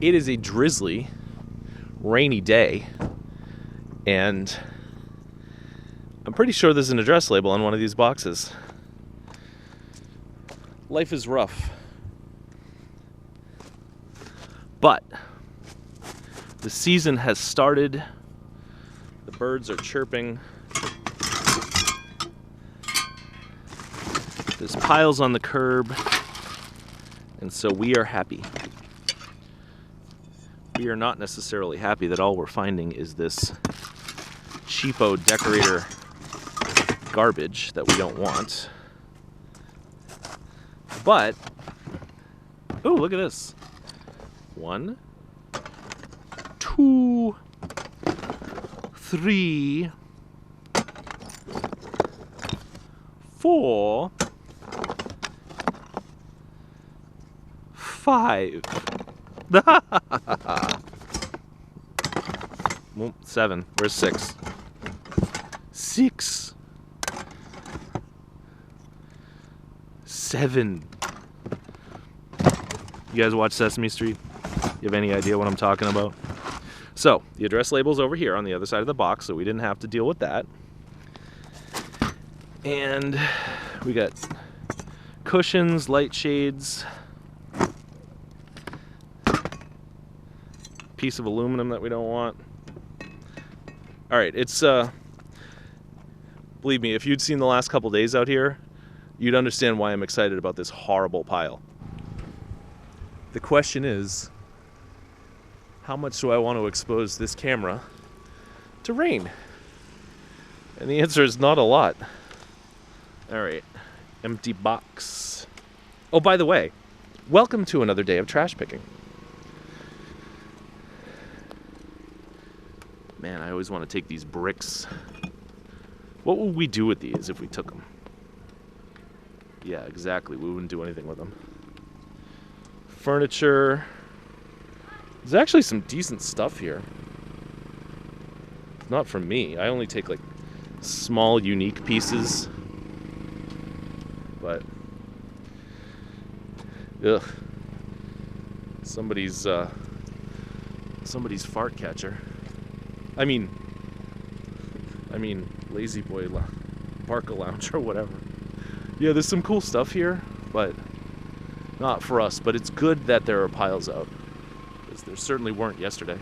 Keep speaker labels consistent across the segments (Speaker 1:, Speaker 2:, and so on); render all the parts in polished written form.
Speaker 1: It is a drizzly, rainy day, and I'm pretty sure there's an address label on one of these boxes. Life is rough. But the season has started. The birds are chirping. There's piles on the curb. And so we are happy. We are not necessarily happy that all we're finding is this cheapo decorator garbage that we don't want. But, oh, look at this. 1, 2, 3, 4, 5. 7. Where's 6? 6. 7. You guys watch Sesame Street? You have any idea what I'm talking about? So, the address label's over here on the other side of the box, so we didn't have to deal with that. And we got cushions, light shades, piece of aluminum that we don't want. All right, it's believe me, if you'd seen the last couple days out here, you'd understand why I'm excited about this horrible pile. The question is, how much do I want to expose this camera to rain? And the answer is not a lot. All right, empty box. Oh, by the way, welcome to another day of trash picking. Man, I always want to take these bricks. What would we do with these if we took them? Yeah, exactly. We wouldn't do anything with them. Furniture. There's actually some decent stuff here. Not from me. I only take like small, unique pieces. But, ugh. Somebody's fart catcher. I mean, lazy boy parka lounge or whatever. Yeah, there's some cool stuff here, but not for us. But it's good that there are piles out, because there certainly weren't yesterday.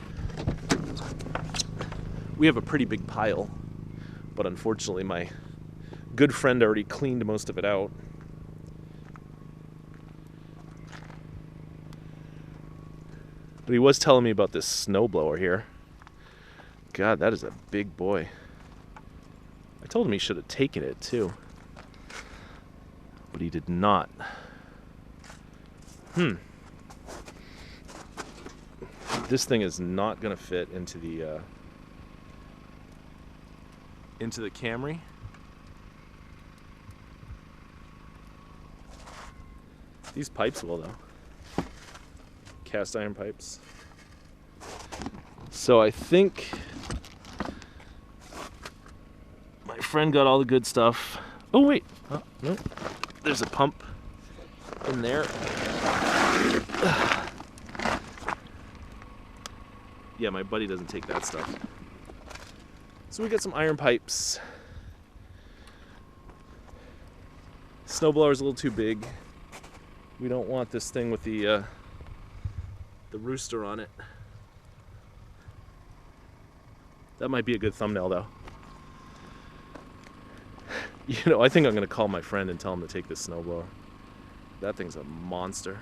Speaker 1: We have a pretty big pile, but unfortunately my good friend already cleaned most of it out. But he was telling me about this snowblower here. God, that is a big boy. I told him he should have taken it too, but he did not. This thing is not gonna fit into the Camry. These pipes will though. Cast iron pipes. So I think my friend got all the good stuff. Oh wait, oh, no, there's a pump in there. Yeah, my buddy doesn't take that stuff. So we got some iron pipes. Snowblower's a little too big. We don't want this thing with the rooster on it. That might be a good thumbnail though. You know, I think I'm gonna call my friend and tell him to take this snowblower. That thing's a monster.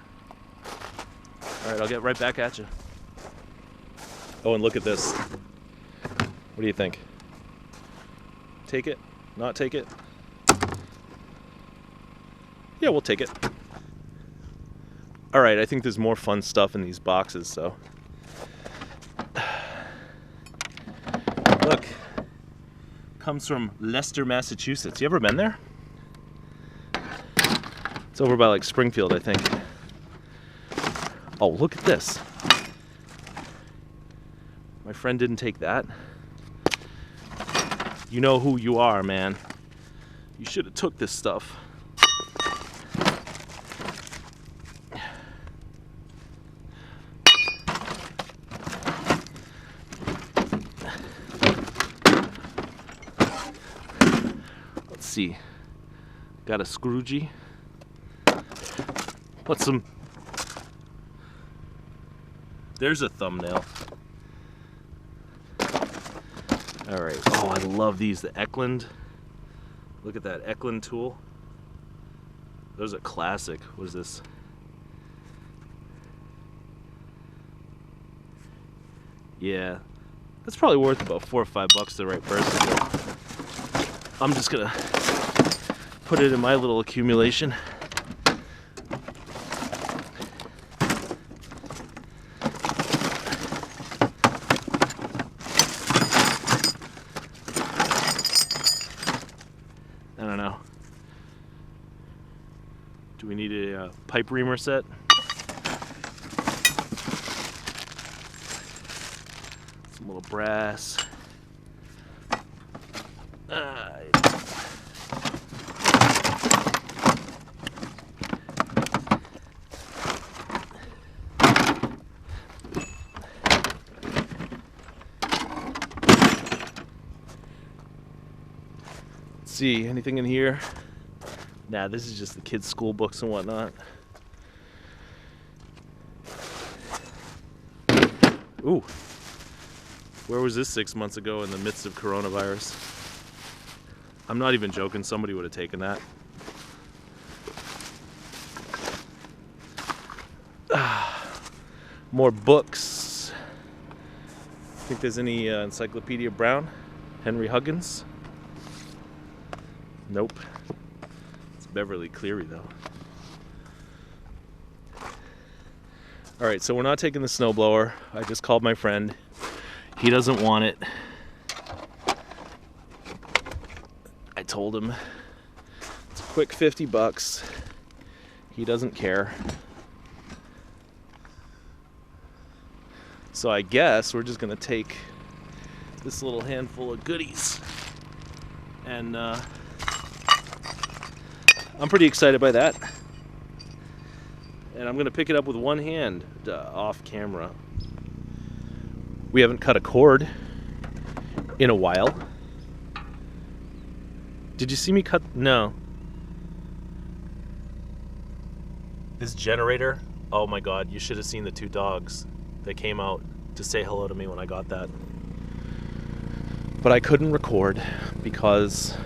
Speaker 1: All right, I'll get right back at you. Oh, and look at this. What do you think? Take it? Not take it? Yeah, we'll take it. All right, I think there's more fun stuff in these boxes, so. Look, comes from Leicester, Massachusetts. You ever been there? It's over by like Springfield, I think. Oh, look at this. My friend didn't take that. You know who you are, man. You should have took this stuff. see. Got a Scroogey. Put some. There's a thumbnail. All right. Oh, I love these. The Eklund. Look at that Eklund tool. Those are classic. What is this? Yeah, that's probably worth about $4 or $5 to the right person. I'm just gonna put it in my little accumulation. I don't know. Do we need a pipe reamer set? Some little brass. Let's see, anything in here? Nah, this is just the kids' school books and whatnot. Ooh. Where was this 6 months ago in the midst of coronavirus? I'm not even joking, somebody would have taken that. More books. Think there's any Encyclopedia Brown? Henry Huggins? Nope. It's Beverly Cleary though. Alright, so we're not taking the snowblower. I just called my friend. He doesn't want it. I told him it's a quick $50. He doesn't care. So I guess we're just gonna take this little handful of goodies. And I'm pretty excited by that. And I'm gonna pick it up with one hand off camera. We haven't cut a cord in a while. Did you see me cut? No. This generator, oh my God, you should have seen the two dogs that came out to say hello to me when I got that. But I couldn't record because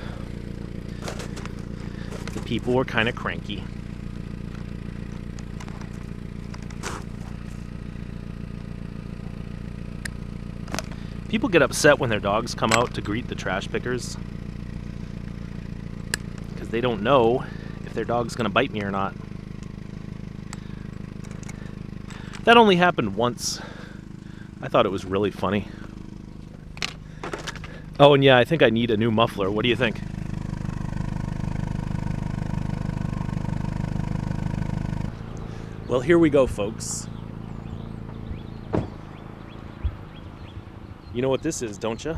Speaker 1: the people were kind of cranky. People get upset when their dogs come out to greet the trash pickers because they don't know if their dog's gonna bite me or not. That only happened once. I thought it was really funny. Oh, and yeah, I think I need a new muffler. What do you think? Well, here we go, folks. You know what this is, don't you?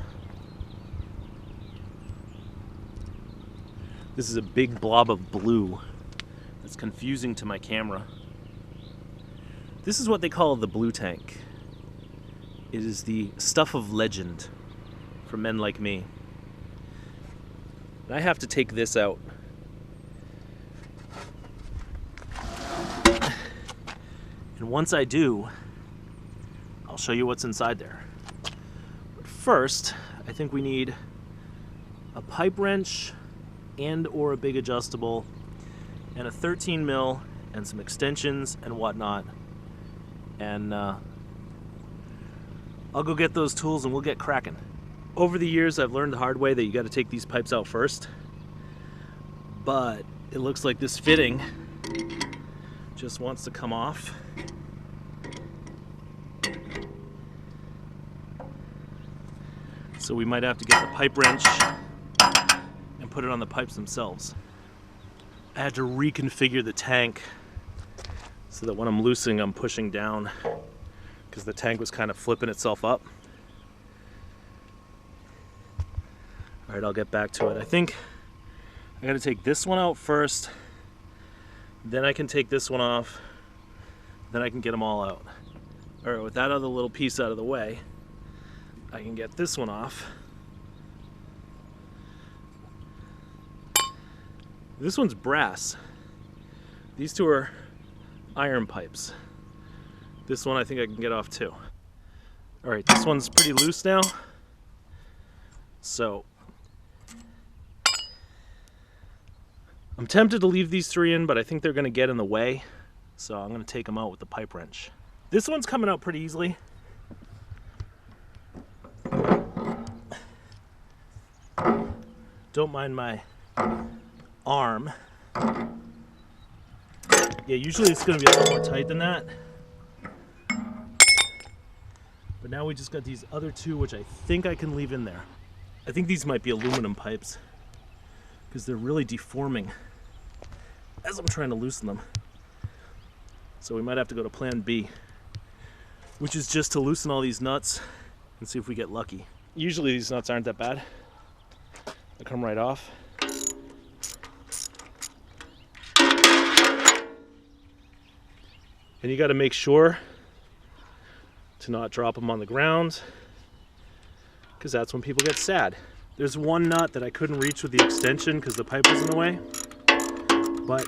Speaker 1: This is a big blob of blue that's confusing to my camera. This is what they call the blue tank. It is the stuff of legend for men like me. And I have to take this out. And once I do, I'll show you what's inside there. But first, I think we need a pipe wrench and or a big adjustable and a 13 mil and some extensions and whatnot. And I'll go get those tools and we'll get cracking. Over the years, I've learned the hard way that you got to take these pipes out first. But it looks like this fitting just wants to come off. So we might have to get the pipe wrench and put it on the pipes themselves. I had to reconfigure the tank so that when I'm loosing, I'm pushing down because the tank was kind of flipping itself up. All right, I'll get back to it. I think I gotta take this one out first, then I can take this one off, then I can get them all out. All right, with that other little piece out of the way, I can get this one off. This one's brass. These two are iron pipes. This one I think I can get off too. All right, this one's pretty loose now. So I'm tempted to leave these three in, but I think they're gonna get in the way. So I'm gonna take them out with the pipe wrench. This one's coming out pretty easily. Don't mind my arm. Yeah, usually it's gonna be a lot more tight than that. But now we just got these other two, which I think I can leave in there. I think these might be aluminum pipes because they're really deforming as I'm trying to loosen them. So we might have to go to plan B, which is just to loosen all these nuts and see if we get lucky. Usually these nuts aren't that bad. They come right off. And you got to make sure to not drop them on the ground, because that's when people get sad. There's one nut that I couldn't reach with the extension because the pipe was in the way, but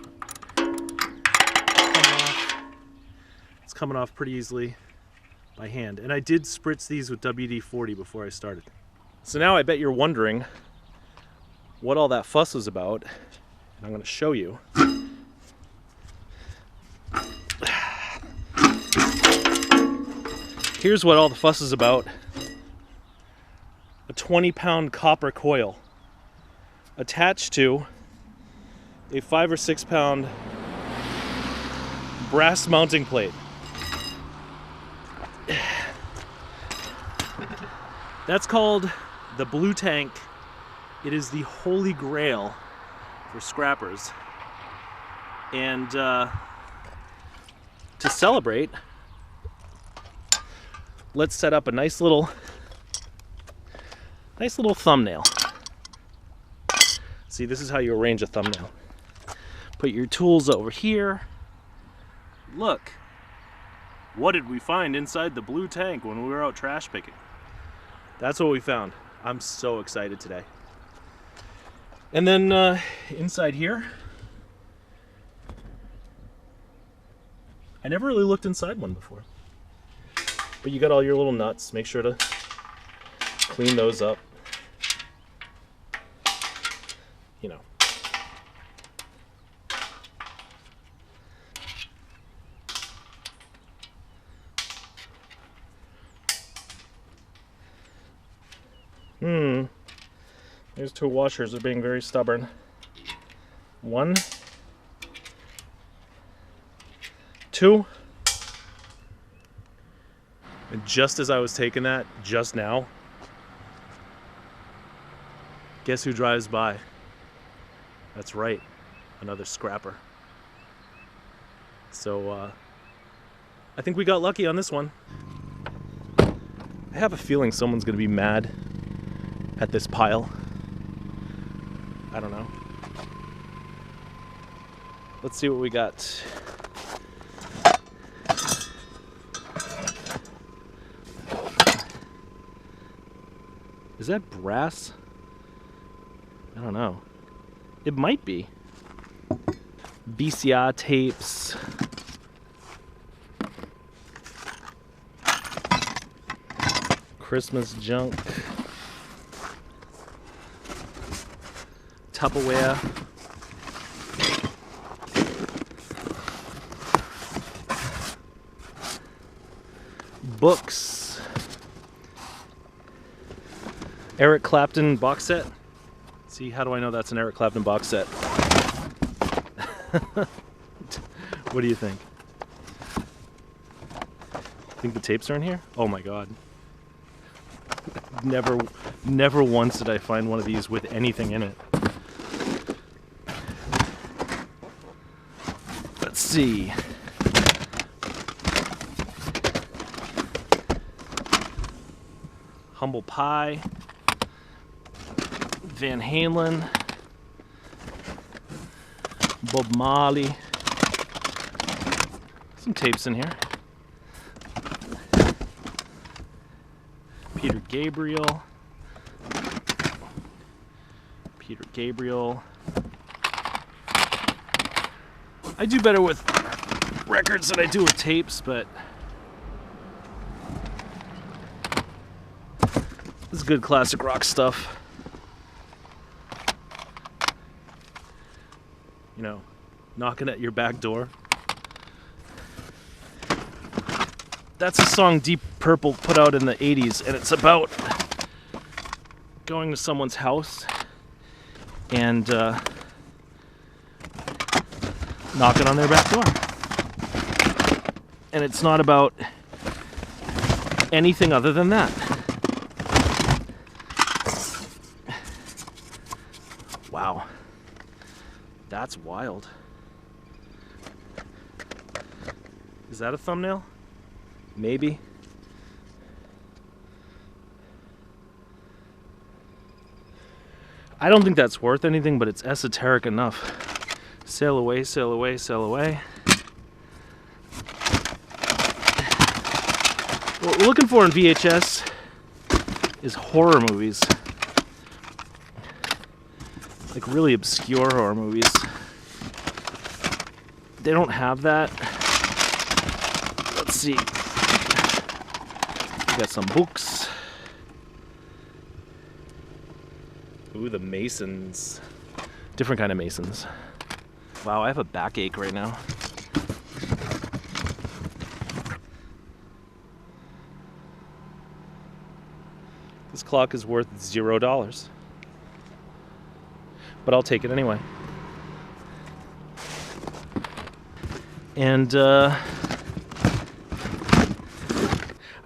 Speaker 1: it's coming off pretty easily by hand. And I did spritz these with WD-40 before I started. So now I bet you're wondering what all that fuss was about, and I'm going to show you. Here's what all the fuss is about. A 20-pound copper coil attached to a 5 or 6 pound brass mounting plate. That's called the Blue Tank. It is the holy grail for scrappers. And to celebrate, let's set up a nice little thumbnail. See, this is how you arrange a thumbnail. Put your tools over here. Look, what did we find inside the Blue Tank when we were out trash picking? That's what we found. I'm so excited today. And then inside here, I never really looked inside one before. But you got all your little nuts. Make sure to clean those up. You know. There's two washers. They're being very stubborn. 1, 2. And just as I was taking that, just now, guess who drives by? That's right, another scrapper. So I think we got lucky on this one. I have a feeling someone's gonna be mad at this pile. I don't know. Let's see what we got. Is that brass? I don't know. It might be. BCI tapes. Christmas junk. Tupperware. Books. Eric Clapton box set. See, how do I know that's an Eric Clapton box set? What do you think? Think the tapes are in here? Oh my god. Never once did I find one of these with anything in it. Let's see. Humble Pie. Van Halen. Bob Marley. Some tapes in here. Peter Gabriel.
Speaker 2: I do better with records than I do with tapes, but this is good classic rock stuff. You know, knocking at your back door. That's a song Deep Purple put out in the 80s, and it's about going to someone's house and knocking on their back door. And it's not about anything other than that. Wow. That's wild. Is that a thumbnail? Maybe. I don't think that's worth anything, but it's esoteric enough. Sail away, sail away, sail away. What we're looking for in VHS is horror movies. Like really obscure horror movies. They don't have that. Let's see. We got some books. Ooh, the Masons. Different kind of Masons. Wow, I have a backache right now. This clock is worth $0. But I'll take it anyway. And I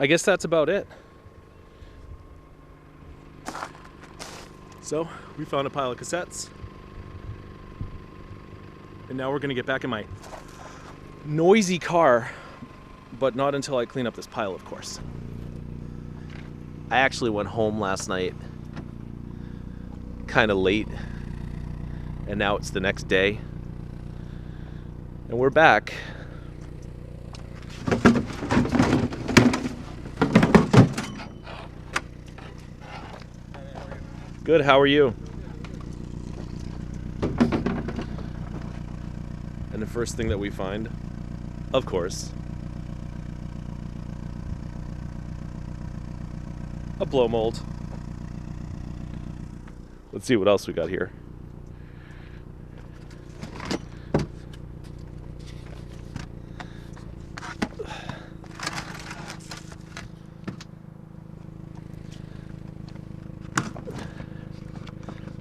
Speaker 2: guess that's about it. So, we found a pile of cassettes. And now we're gonna get back in my noisy car, but not until I clean up this pile, of course. I actually went home last night kind of late, and now it's the next day. And we're back. Good, how are you? And the first thing that we find, of course, a blow mold. Let's see what else we got here.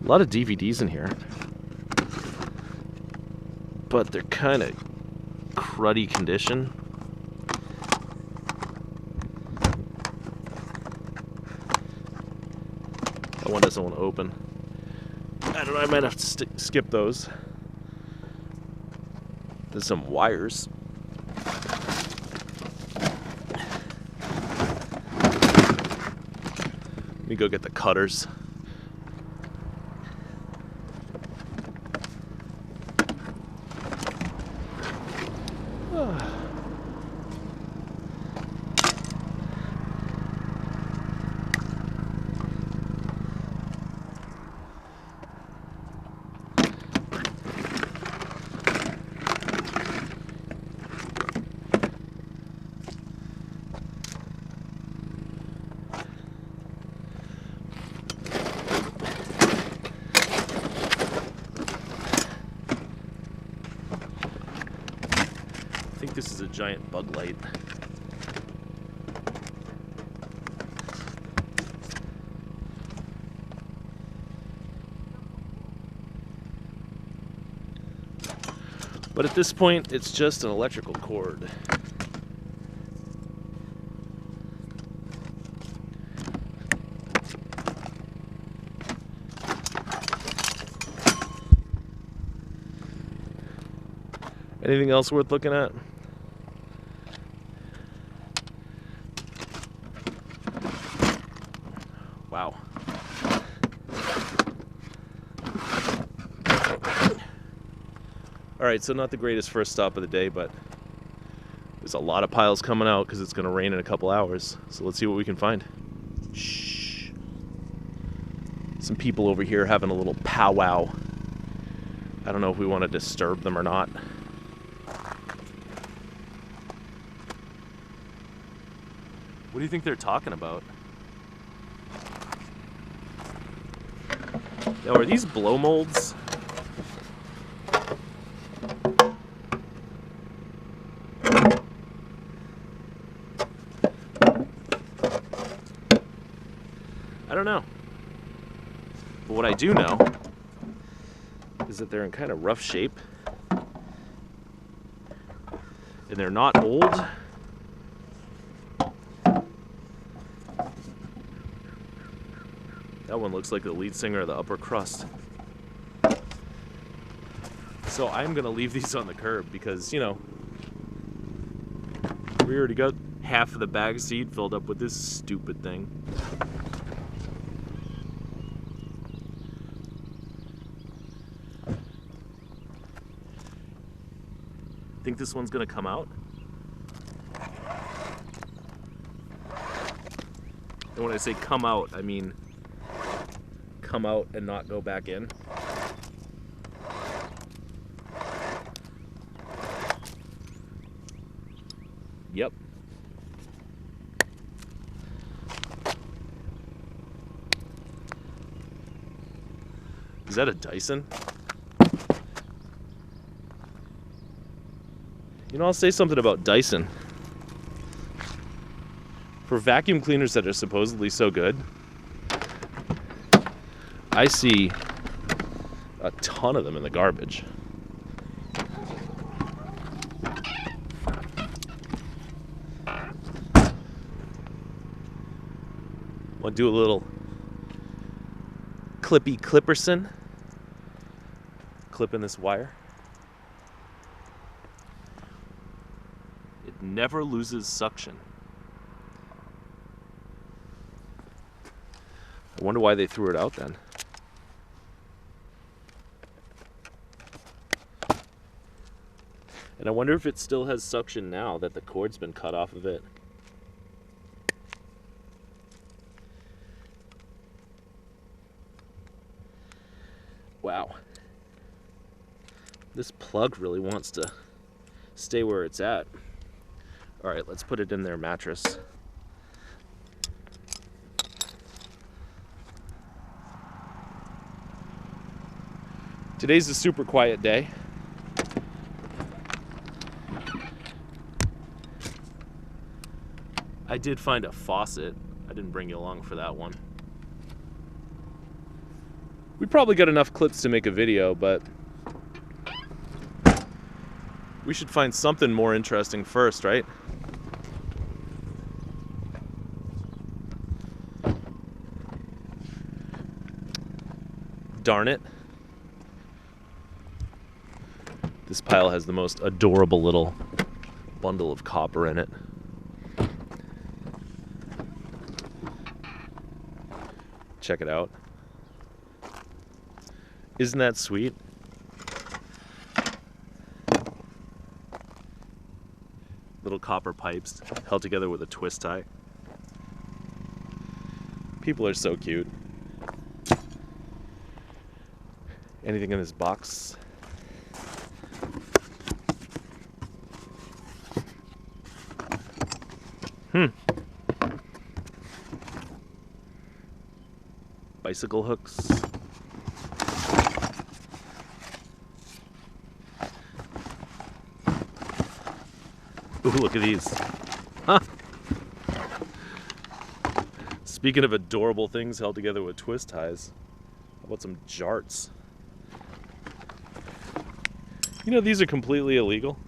Speaker 2: A lot of DVDs in here, but they're kind of cruddy condition. That one doesn't want to open. I don't know, I might have to skip those. There's some wires. Let me go get the cutters. I think this is a giant bug light. But at this point, it's just an electrical cord. Anything else worth looking at? Wow. Alright, so not the greatest first stop of the day, but there's a lot of piles coming out because it's going to rain in a couple hours. So let's see what we can find. Shh. Some people over here having a little powwow. I don't know if we want to disturb them or not.
Speaker 1: What do you think they're talking about? Now, are these blow molds? I don't know. But what I do know is that they're in kind of rough shape. And they're not old. That one looks like the lead singer of the Upper Crust. So I'm gonna leave these on the curb because, you know, we already got half of the bag seat filled up with this stupid thing. Think this one's gonna come out? And when I say come out, I mean come out and not go back in. Yep. Is that a Dyson? You know, I'll say something about Dyson. For vacuum cleaners that are supposedly so good, I see a ton of them in the garbage. Want to do a little clippy clipperson? Clipping this wire. It never loses suction. I wonder why they threw it out then. And I wonder if it still has suction now that the cord's been cut off of it. Wow. This plug really wants to stay where it's at. All right, let's put it in their mattress. Today's a super quiet day. I did find a faucet. I didn't bring you along for that one. We probably got enough clips to make a video, but we should find something more interesting first, right? Darn it. This pile has the most adorable little bundle of copper in it. Check it out. Isn't that sweet? Little copper pipes held together with a twist tie. People are so cute. Anything in this box? Bicycle hooks. Ooh, look at these. Huh. Speaking of adorable things held together with twist ties, how about some jarts? You know, these are completely illegal.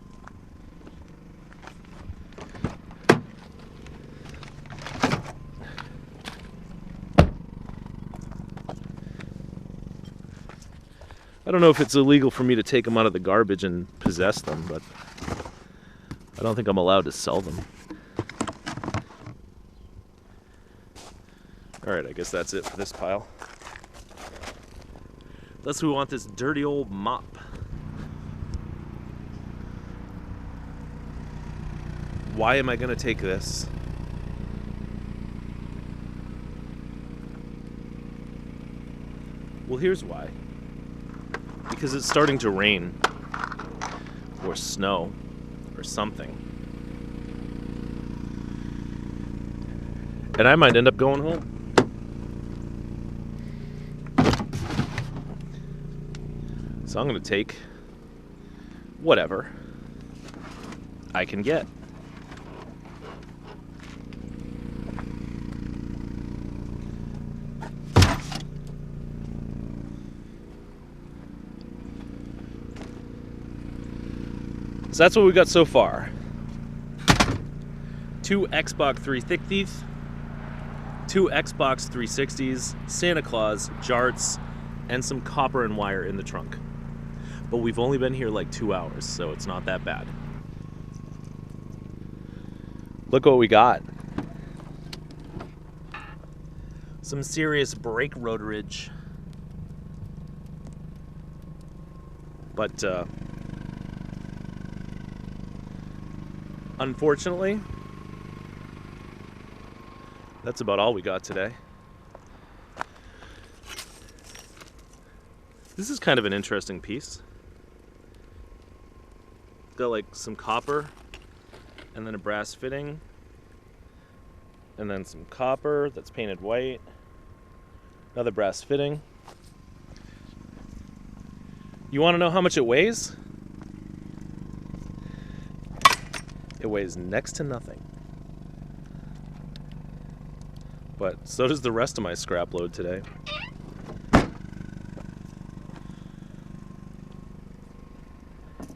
Speaker 1: I don't know if it's illegal for me to take them out of the garbage and possess them, but I don't think I'm allowed to sell them. Alright, I guess that's it for this pile. Unless we want this dirty old mop. Why am I going to take this? Well, here's why. Because it's starting to rain, or snow, or something.
Speaker 2: And I might end up going home. So I'm going to take whatever I can get. So that's what we got so far. 2 Xbox 3 thick teeth, 2 Xbox 360s, Santa Claus, jarts, and some copper and wire in the trunk. But we've only been here like 2 hours, so it's not that bad. Look what we got. Some serious brake rotorage. But unfortunately, that's about all we got today. This is kind of an interesting piece. It's got like some copper and then a brass fitting and then some copper that's painted white, another brass fitting. You want to know how much it weighs? It weighs next to nothing. But so does the rest of my scrap load today.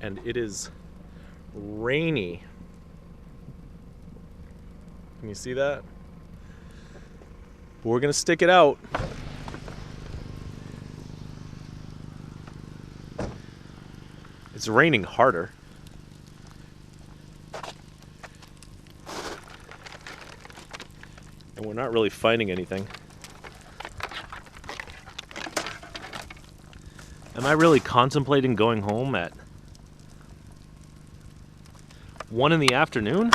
Speaker 2: And it is rainy. Can you see that? But we're gonna stick it out. It's raining harder. And we're not really finding anything. Am I really contemplating going home at 1 in the afternoon?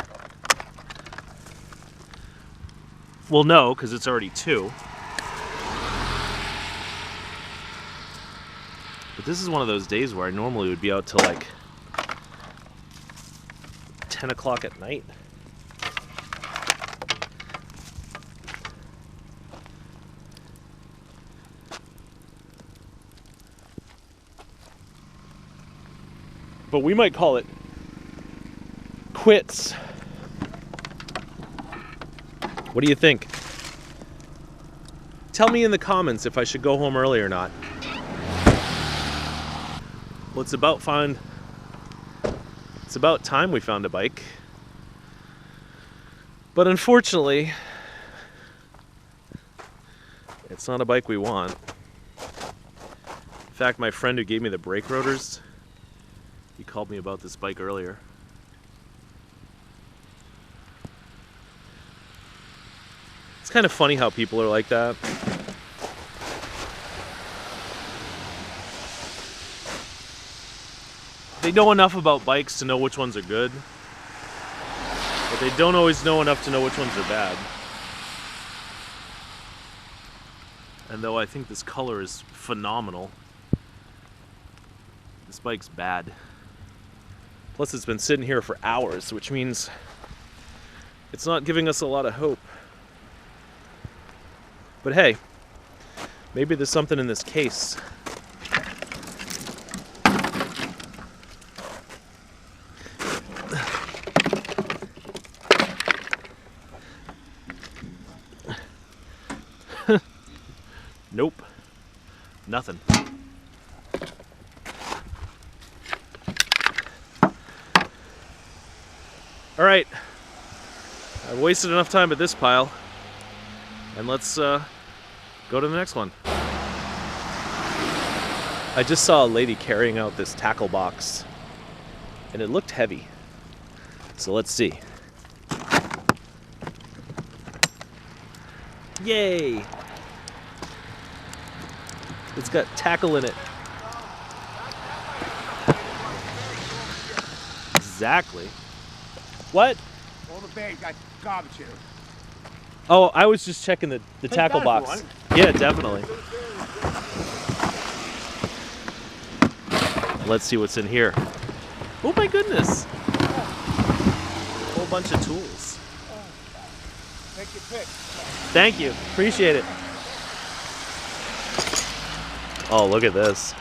Speaker 2: Well, no, because it's already 2. But this is one of those days where I normally would be out till like 10 o'clock at night. But we might call it quits. What do you think? Tell me in the comments if I should go home early or not. Well, it's about time we found a bike. But unfortunately, it's not a bike we want. In fact, my friend who gave me the brake rotors, he called me about this bike earlier. It's kind of funny how people are like that. They know enough about bikes to know which ones are good, but they don't always know enough to know which ones are bad. And though I think this color is phenomenal, this bike's bad. Plus it's been sitting here for hours, which means it's not giving us a lot of hope. But hey, maybe there's something in this case. Nope, nothing. All right, I've wasted enough time at this pile, and let's go to the next one. I just saw a lady carrying out this tackle box, and it looked heavy. So let's see. Yay! It's got tackle in it. Exactly. What?
Speaker 3: All the bags got garbage here.
Speaker 2: Oh, I was just checking the tackle box. Yeah, definitely. Let's see what's in here. Oh my goodness. A whole bunch of tools.
Speaker 3: Take your pick.
Speaker 2: Thank you. Appreciate it. Oh, look at this.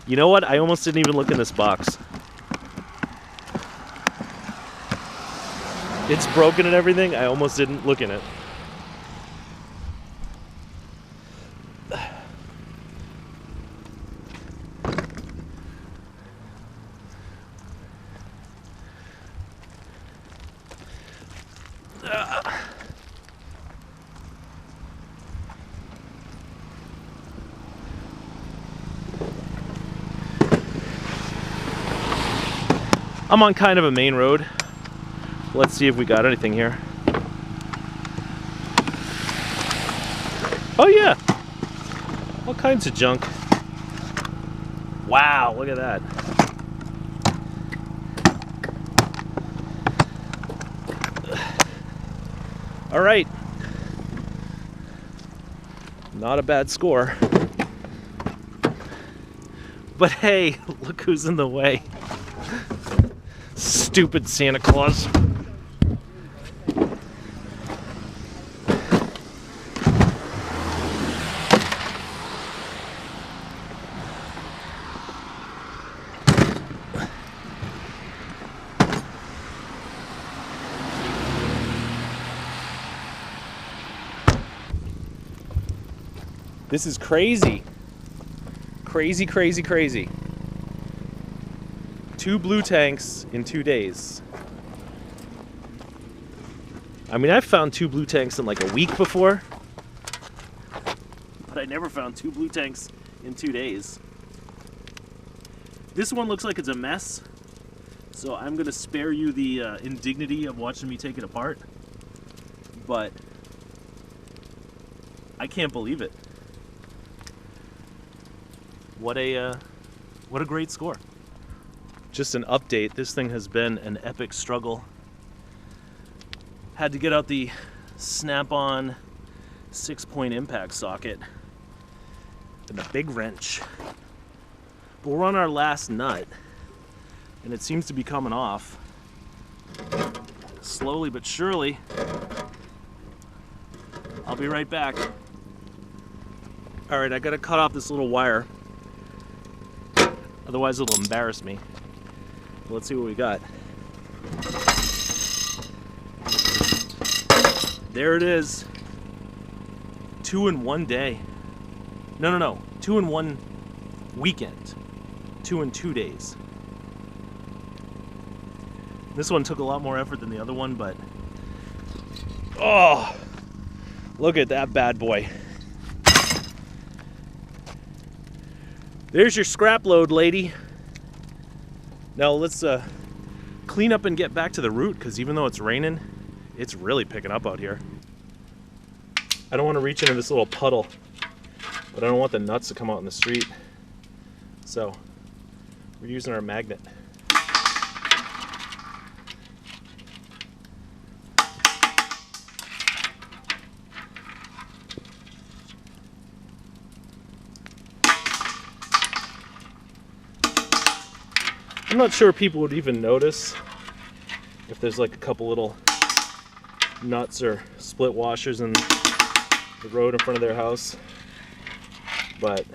Speaker 2: You know what? I almost didn't even look in this box. It's broken and everything. I almost didn't look in it. I'm on kind of a main road. Let's see if we got anything here. Oh yeah, all kinds of junk. Wow, look at that. All right, not a bad score. But hey, look who's in the way. Stupid Santa Claus. This is crazy. Crazy, crazy, crazy. 2 blue tanks in 2 days. I mean, I've found 2 blue tanks in like a week before, but I never found 2 blue tanks in 2 days. This one looks like it's a mess, so I'm gonna spare you the indignity of watching me take it apart, but I can't believe it. What a great score. Just an update, this thing has been an epic struggle. Had to get out the snap-on 6-point impact socket and a big wrench. But we're on our last nut, and it seems to be coming off. Slowly but surely. I'll be right back. All right, I gotta cut off this little wire. Otherwise it'll embarrass me. Let's see what we got. There it is. 2 in 1 day. No. 2 in 1 weekend. 2 in 2 days. This one took a lot more effort than the other one, but oh, look at that bad boy. There's your scrap load, lady. Now let's clean up and get back to the route, because even though it's raining, it's really picking up out here. I don't want to reach into this little puddle, but I don't want the nuts to come out in the street. So we're using our magnet. I'm not sure people would even notice if there's like a couple little nuts or split washers in the road in front of their house, but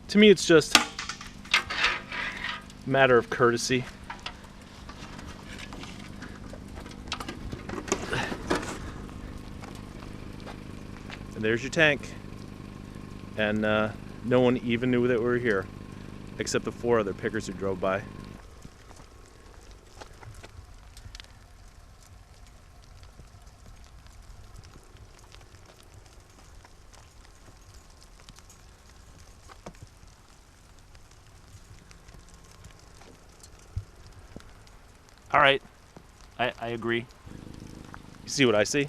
Speaker 2: to me it's just a matter of courtesy. There's your tank, and no one even knew that we were here, except the 4 other pickers who drove by. All right, I agree. You see what I see?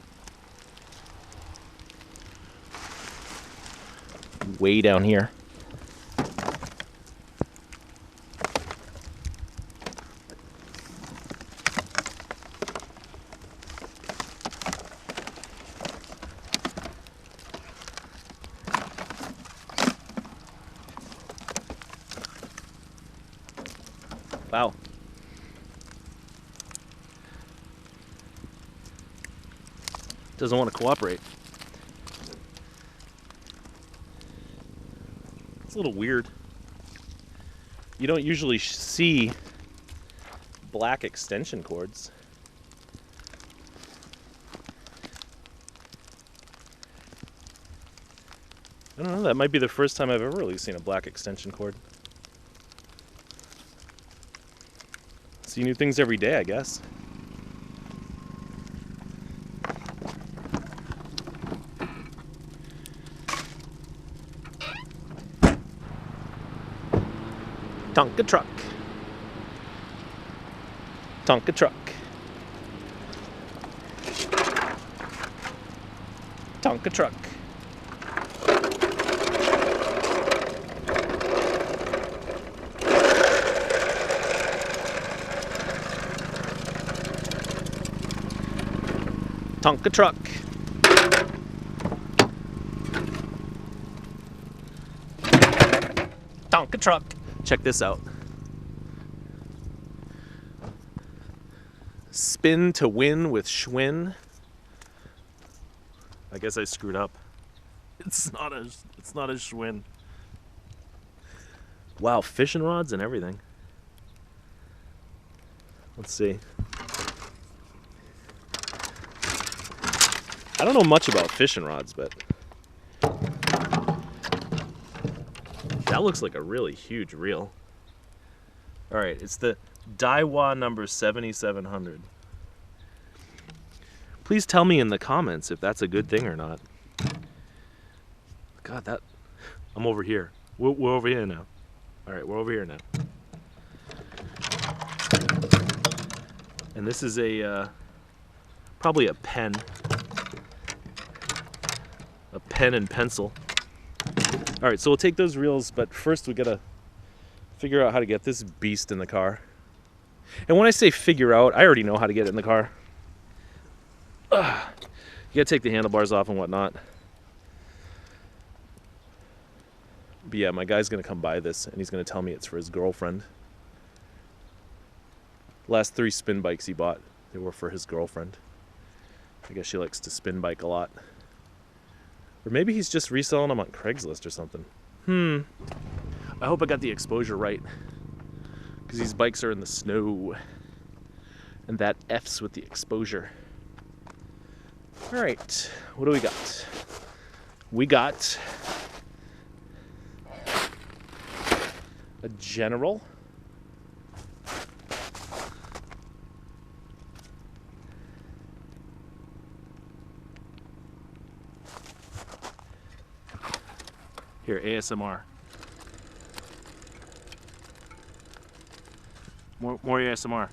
Speaker 2: Way down here. Wow. Doesn't want to cooperate. It's a little weird. You don't usually see black extension cords. I don't know, that might be the first time I've ever really seen a black extension cord. See new things every day, I guess. Tonka truck. Tonka truck. Tonka truck. Tonka truck. Tonka truck. Check this out. Spin to win with Schwinn. I guess I screwed up. It's not a Schwinn. Wow, fishing rods and everything. Let's see. I don't know much about fishing rods, but that looks like a really huge reel. All right, it's the Daiwa number 7700. Please tell me in the comments if that's a good thing or not. God, I'm over here. We're over here now. All right, we're over here now. And this is probably a pen and pencil. All right, so we'll take those reels, but first we gotta figure out how to get this beast in the car. And when I say figure out, I already know how to get it in the car. You gotta take the handlebars off and whatnot. But yeah, my guy's gonna come buy this and he's gonna tell me it's for his girlfriend. Last 3 spin bikes he bought, they were for his girlfriend. I guess she likes to spin bike a lot. Or maybe he's just reselling them on Craigslist or something. I hope I got the exposure right, because these bikes are in the snow, and that F's with the exposure. All right, what do we got? We got a General. Here, ASMR. More ASMR.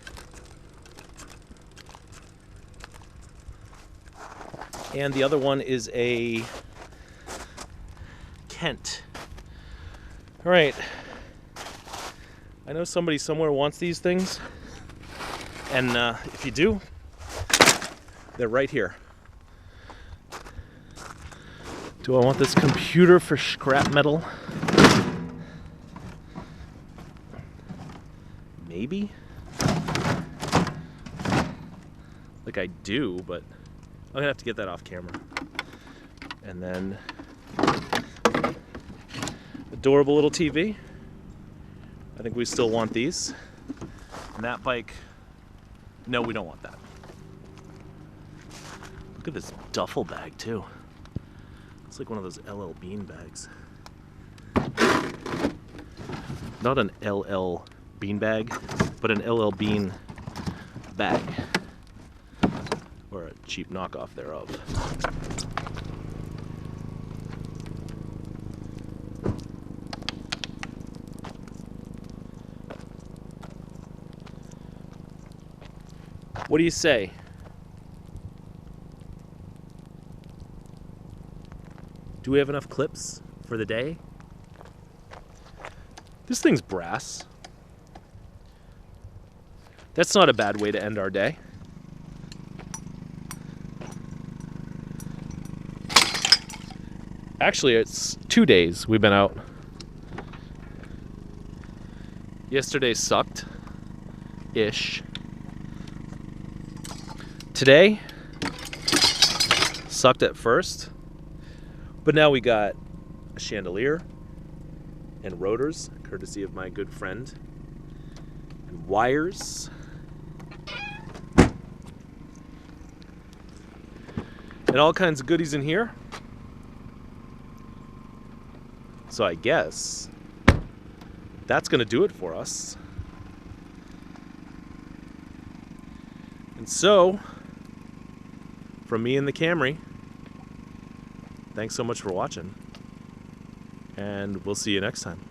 Speaker 2: And the other one is a Kent. All right. I know somebody somewhere wants these things. And if you do, they're right here. Do I want this computer for scrap metal? Maybe? Like I do, but I'm gonna have to get that off camera. And then adorable little TV. I think we still want these. And that bike, no, we don't want that. Look at this duffel bag too. It's like one of those LL Bean bags. Not an LL Bean bag, but an LL Bean bag. Or a cheap knockoff thereof. What do you say? Do we have enough clips for the day? This thing's brass. That's not a bad way to end our day. Actually, it's 2 days we've been out. Yesterday sucked.
Speaker 1: ish. Today sucked at first, but now we got a chandelier and rotors, courtesy of my good friend, and wires, and all kinds of goodies in here. So I guess that's gonna do it for us. And so, from me and the Camry, thanks so much for watching, and we'll see you next time.